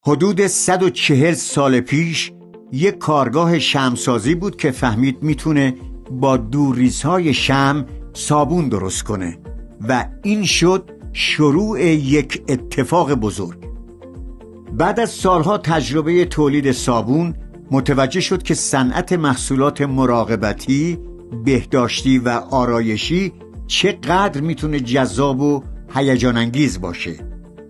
حدود 140 سال پیش یک کارگاه شمعسازی بود که فهمید میتونه با دورریزهای شمع صابون درست کنه و این شد شروع یک اتفاق بزرگ. بعد از سالها تجربه تولید صابون متوجه شد که صنعت محصولات مراقبتی، بهداشتی و آرایشی چقدر میتونه جذاب و هیجان انگیز باشه.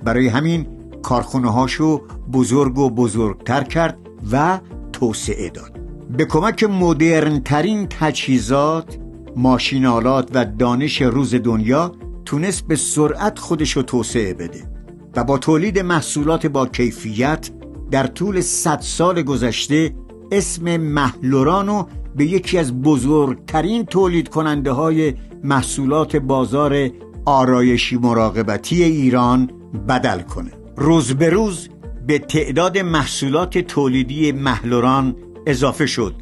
برای همین کارخونه‌هاشو بزرگ و بزرگتر کرد و توسعه داد. به کمک مدرن ترین تجهیزات، ماشین‌آلات و دانش روز دنیا تونست به سرعت خودشو توسعه بده و با تولید محصولات با کیفیت در طول 100 سال گذشته اسم مهلورانو به یکی از بزرگترین تولید کننده های محصولات بازار آرایشی مراقبتی ایران بدل کنه. روز به روز به تعداد محصولات تولیدی مهلوران اضافه شد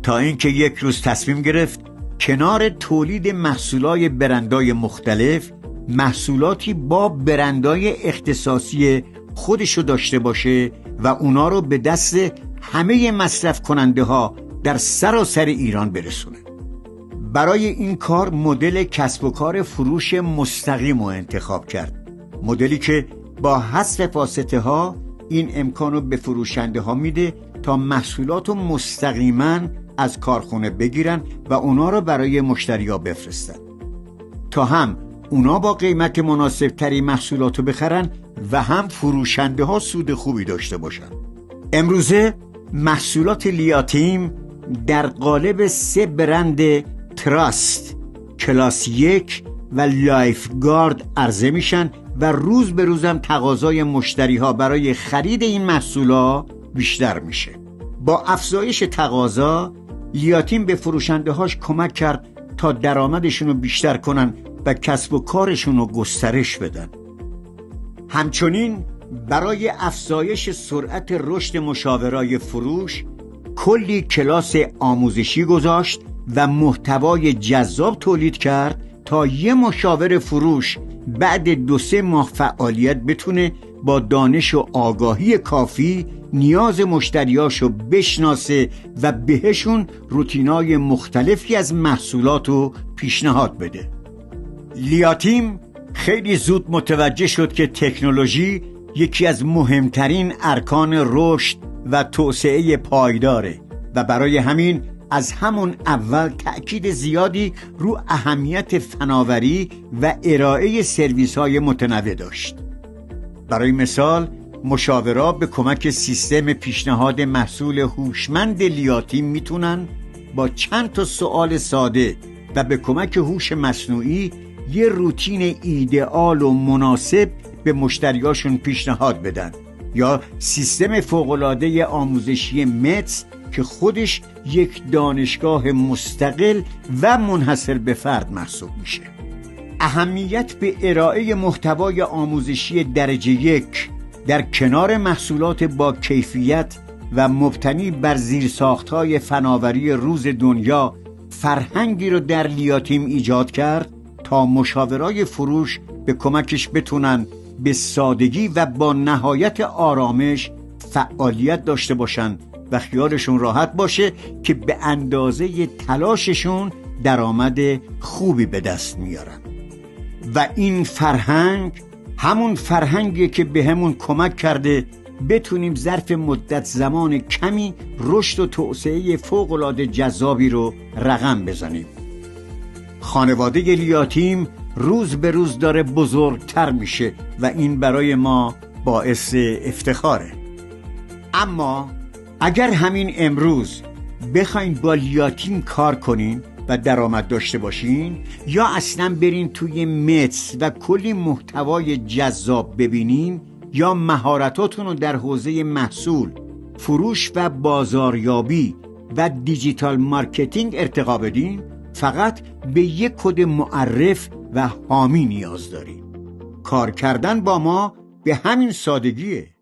تا اینکه یک روز تصمیم گرفت کنار تولید محصولات برندهای مختلف محصولاتی با برندهای اختصاصی خودشو داشته باشه و اونا رو به دست همه مصرف کننده ها در سراسر ایران برسونه. برای این کار مدل کسب و کار فروش مستقیم رو انتخاب کرد، مدلی که با حذف واسطه ها این امکانو به فروشنده ها میده تا محصولات رو مستقیما از کارخونه بگیرن و اونا رو برای مشتری ها بفرستن تا هم اونا با قیمت مناسب تری محصولات رو بخرن و هم فروشنده ها سود خوبی داشته باشن. امروزه محصولات لیاتیم در قالب 3 برند تراست، کلاس 1 و لایف گارد عرضه میشن و روز به روز هم تقاضای مشتری ها برای خرید این محصولات بیشتر میشه. با افزایش تقاضا لیاتیم به فروشنده هاش کمک کرد تا درآمدشون رو بیشتر کنن و کسب و کارشون رو گسترش بدن. همچنین برای افزایش سرعت رشد مشاورای فروش کلی کلاس آموزشی گذاشت و محتوای جذاب تولید کرد تا یه مشاور فروش بعد 2-3 ماه فعالیت بتونه با دانش و آگاهی کافی نیاز مشتریاشو بشناسه و بهشون روتینای مختلفی از محصولات رو پیشنهاد بده. لیاتیم خیلی زود متوجه شد که تکنولوژی یکی از مهمترین ارکان رشد و توسعه پایداره و برای همین از همون اول تأکید زیادی رو اهمیت فناوری و ارائه سرویس‌های متنوع داشت. برای مثال مشاورا به کمک سیستم پیشنهاد محصول هوشمند لیاتیم میتونن با چند تا سوال ساده و به کمک هوش مصنوعی یه روتین ایدئال و مناسب به مشتریاشون پیشنهاد بدن، یا سیستم فوق‌العاده آموزشی متس که خودش یک دانشگاه مستقل و منحصر به فرد محسوب میشه. اهمیت به ارائه محتوای آموزشی درجه 1 در کنار محصولات با کیفیت و مبتنی بر زیرساخت‌های فناوری روز دنیا فرهنگی رو در لیاتیم ایجاد کرد تا مشاورای فروش به کمکش بتونن به سادگی و با نهایت آرامش فعالیت داشته باشن و خیالشون راحت باشه که به اندازه تلاششون درآمد خوبی به دست میارن. و این فرهنگ همون فرهنگیه که به همون کمک کرده بتونیم ظرف مدت زمان کمی رشد و توسعه فوق‌العاده جذابی رو رقم بزنیم. خانواده لیاتیم روز به روز داره بزرگتر میشه و این برای ما باعث افتخاره. اما اگر همین امروز بخواین با لیاتیم کار کنین و درآمد داشته باشین، یا اصلا برین توی متس و کلی محتوای جذاب ببینین، یا مهارتاتون رو در حوزه محصول، فروش و بازاریابی و دیجیتال مارکتینگ ارتقا بدین، فقط به یک کد معرف و حامی نیاز دارین. کار کردن با ما به همین سادگیه.